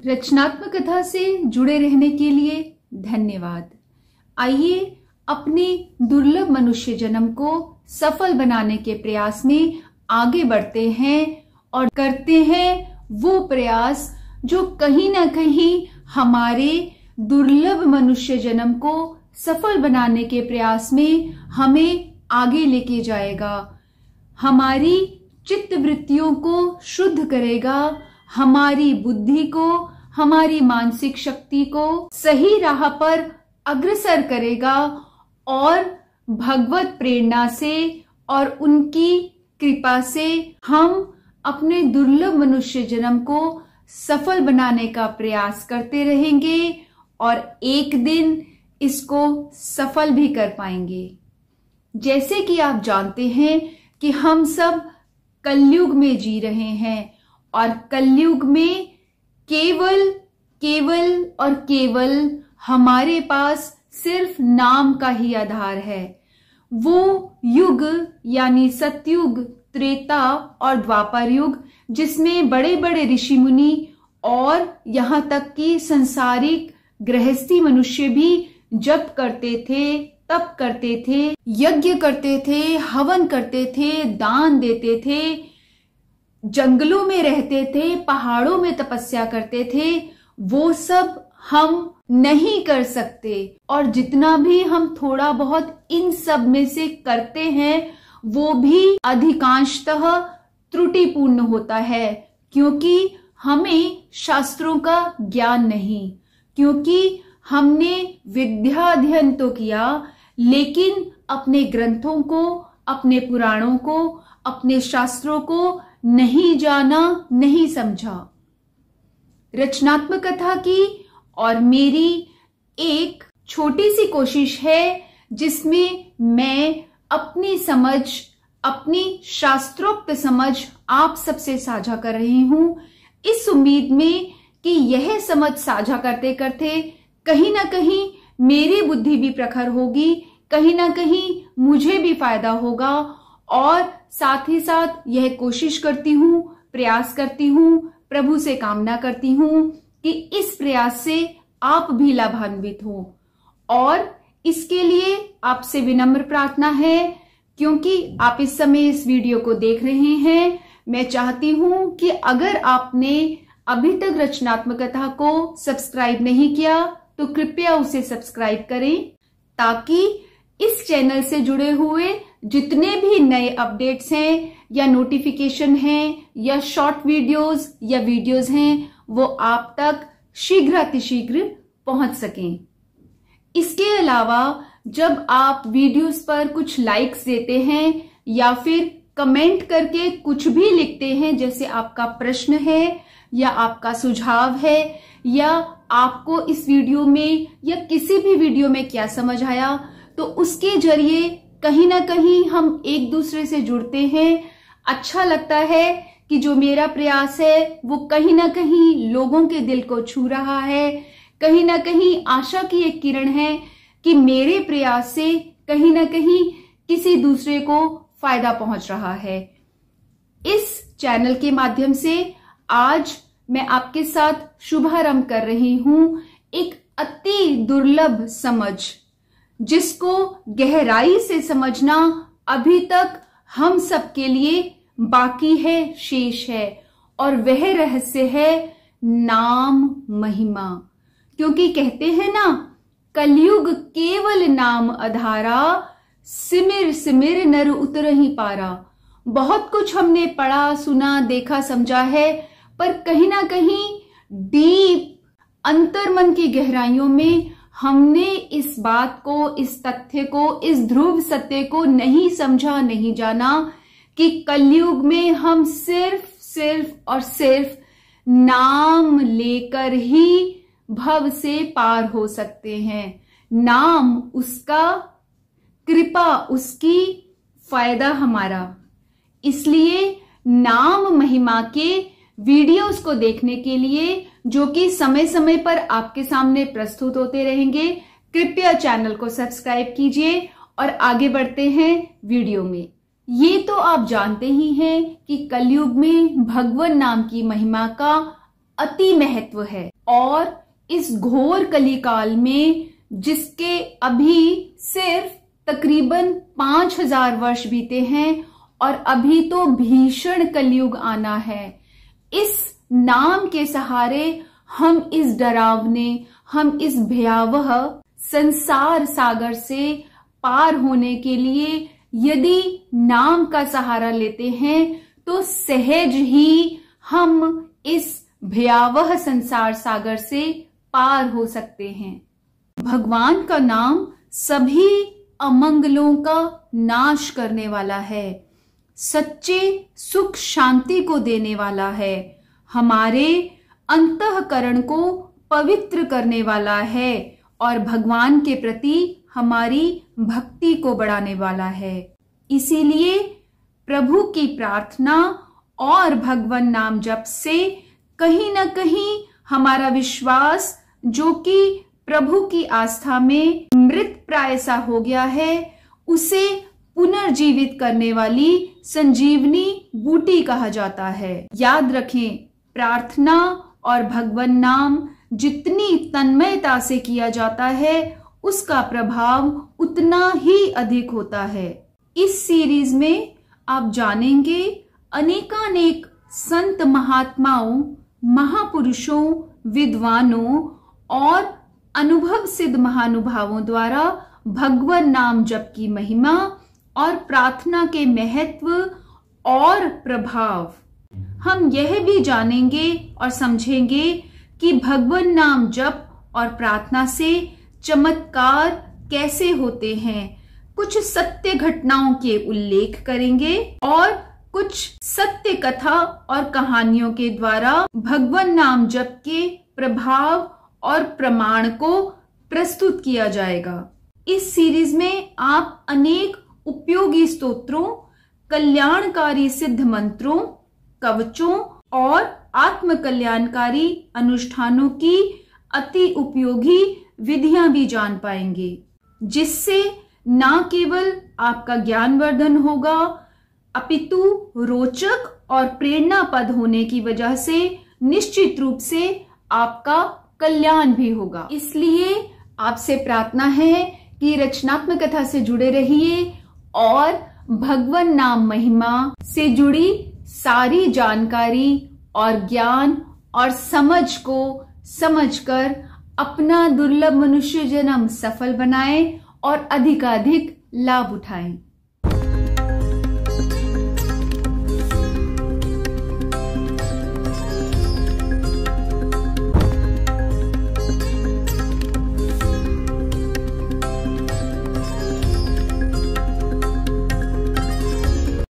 रचनात्मक कथा से जुड़े रहने के लिए धन्यवाद। आइए अपने दुर्लभ मनुष्य जन्म को सफल बनाने के प्रयास में आगे बढ़ते हैं और करते हैं वो प्रयास जो कहीं ना कहीं हमारे दुर्लभ मनुष्य जन्म को सफल बनाने के प्रयास में हमें आगे लेके जाएगा, हमारी चित्त वृत्तियों को शुद्ध करेगा, हमारी बुद्धि को, हमारी मानसिक शक्ति को सही राह पर अग्रसर करेगा और भगवत प्रेरणा से और उनकी कृपा से हम अपने दुर्लभ मनुष्य जन्म को सफल बनाने का प्रयास करते रहेंगे और एक दिन इसको सफल भी कर पाएंगे। जैसे कि आप जानते हैं कि हम सब कलयुग में जी रहे हैं और कलयुग में केवल और केवल हमारे पास सिर्फ नाम का ही आधार है। वो युग यानी सतयुग, त्रेता और द्वापर युग, जिसमें बड़े बड़े ऋषि मुनि और यहाँ तक कि संसारिक गृहस्थी मनुष्य भी जप करते थे, तप करते थे, यज्ञ करते थे, हवन करते थे, दान देते थे, जंगलों में रहते थे, पहाड़ों में तपस्या करते थे। वो सब हम नहीं कर सकते और जितना भी हम थोड़ा बहुत इन सब में से करते हैं वो भी अधिकांशतः त्रुटिपूर्ण होता है, क्योंकि हमें शास्त्रों का ज्ञान नहीं, क्योंकि हमने विद्या अध्ययन तो किया लेकिन अपने ग्रंथों को, अपने पुराणों को, अपने शास्त्रों को नहीं जाना, नहीं समझा। रचनात्मक कथा की और मेरी एक छोटी सी कोशिश है जिसमें मैं अपनी समझ, अपनी शास्त्रोक्त समझ आप सबसे साझा कर रही हूं, इस उम्मीद में कि यह समझ साझा करते करते कहीं ना कहीं मेरी बुद्धि भी प्रखर होगी, कहीं ना कहीं मुझे भी फायदा होगा और साथ ही साथ यह कोशिश करती हूँ, प्रयास करती हूँ, प्रभु से कामना करती हूँ कि इस प्रयास से आप भी लाभान्वित हो। और इसके लिए आपसे विनम्र प्रार्थना है, क्योंकि आप इस समय इस वीडियो को देख रहे हैं, मैं चाहती हूं कि अगर आपने अभी तक रचनात्मक कथा को सब्सक्राइब नहीं किया तो कृपया उसे सब्सक्राइब करें, ताकि इस चैनल से जुड़े हुए जितने भी नए अपडेट्स हैं या नोटिफिकेशन हैं या शॉर्ट वीडियोस या वीडियोस हैं वो आप तक शीघ्र अतिशीघ्र पहुंच सकें। इसके अलावा जब आप वीडियोस पर कुछ लाइक्स देते हैं या फिर कमेंट करके कुछ भी लिखते हैं, जैसे आपका प्रश्न है या आपका सुझाव है या आपको इस वीडियो में या किसी भी वीडियो में क्या समझ आया, तो उसके जरिए कहीं ना कहीं हम एक दूसरे से जुड़ते हैं। अच्छा लगता है कि जो मेरा प्रयास है वो कहीं ना कहीं लोगों के दिल को छू रहा है, कहीं ना कहीं आशा की एक किरण है कि मेरे प्रयास से कहीं ना कहीं किसी दूसरे को फायदा पहुंच रहा है। इस चैनल के माध्यम से आज मैं आपके साथ शुभारंभ कर रही हूं एक अति दुर्लभ समझ, जिसको गहराई से समझना अभी तक हम सबके लिए बाकी है, शेष है, और वह रहस्य है नाम महिमा। क्योंकि कहते हैं ना, कलयुग केवल नाम आधारा, सिमिर सिमिर नर उतरहि पारा। बहुत कुछ हमने पढ़ा, सुना, देखा, समझा है, पर कहीं ना कहीं डीप अंतर्मन की गहराइयों में हमने इस बात को, इस तथ्य को, इस ध्रुव सत्य को नहीं समझा, नहीं जाना कि कलयुग में हम सिर्फ और सिर्फ नाम लेकर ही भव से पार हो सकते हैं। नाम उसका, कृपा उसकी, फायदा हमारा। इसलिए नाम महिमा के वीडियोस को देखने के लिए, जो कि समय समय पर आपके सामने प्रस्तुत होते रहेंगे, कृपया चैनल को सब्सक्राइब कीजिए और आगे बढ़ते हैं वीडियो में। ये तो आप जानते ही हैं कि कलयुग में भगवान नाम की महिमा का अति महत्व है। और इस घोर कलिकाल में, जिसके अभी सिर्फ तकरीबन 5000 वर्ष बीते हैं और अभी तो भीषण कलयुग आना है, इस नाम के सहारे हम इस डरावने, हम इस भयावह संसार सागर से पार होने के लिए यदि नाम का सहारा लेते हैं तो सहज ही हम इस भयावह संसार सागर से पार हो सकते हैं। भगवान का नाम सभी अमंगलों का नाश करने वाला है, सच्चे सुख शांति को देने वाला है, हमारे अंतःकरण को पवित्र करने वाला है और भगवान के प्रति हमारी भक्ति को बढ़ाने वाला है। इसीलिए प्रभु की प्रार्थना और भगवान नाम जप से कहीं ना कहीं हमारा विश्वास, जो कि प्रभु की आस्था में मृत प्राय सा हो गया है, उसे पुनर्जीवित करने वाली संजीवनी बूटी कहा जाता है। याद रखें, प्रार्थना और भगवान नाम जितनी तन्मयता से किया जाता है उसका प्रभाव उतना ही अधिक होता है। इस सीरीज में आप जानेंगे अनेकानेक संत महात्माओं, महापुरुषों, विद्वानों और अनुभव सिद्ध महानुभावों द्वारा भगवान नाम जप की महिमा और प्रार्थना के महत्व और प्रभाव। हम यह भी जानेंगे और समझेंगे कि भगवान नाम जप और प्रार्थना से चमत्कार कैसे होते हैं। कुछ सत्य घटनाओं के उल्लेख करेंगे और कुछ सत्य कथा और कहानियों के द्वारा भगवान नाम जप के प्रभाव और प्रमाण को प्रस्तुत किया जाएगा। इस सीरीज में आप अनेक उपयोगी स्तोत्रों, कल्याणकारी सिद्ध मंत्रों, कवचों और आत्म कल्याणकारी अनुष्ठानों की अति उपयोगी विधियां भी जान पाएंगे, जिससे न केवल आपका ज्ञानवर्धन होगा अपितु रोचक और प्रेरणापद होने की वजह से निश्चित रूप से आपका कल्याण भी होगा। इसलिए आपसे प्रार्थना है कि रचनात्मक कथा से जुड़े रहिए और भगवान नाम महिमा से जुड़ी सारी जानकारी और ज्ञान और समझ को समझकर अपना दुर्लभ मनुष्य जन्म सफल बनाएं और अधिकाधिक लाभ उठाएं।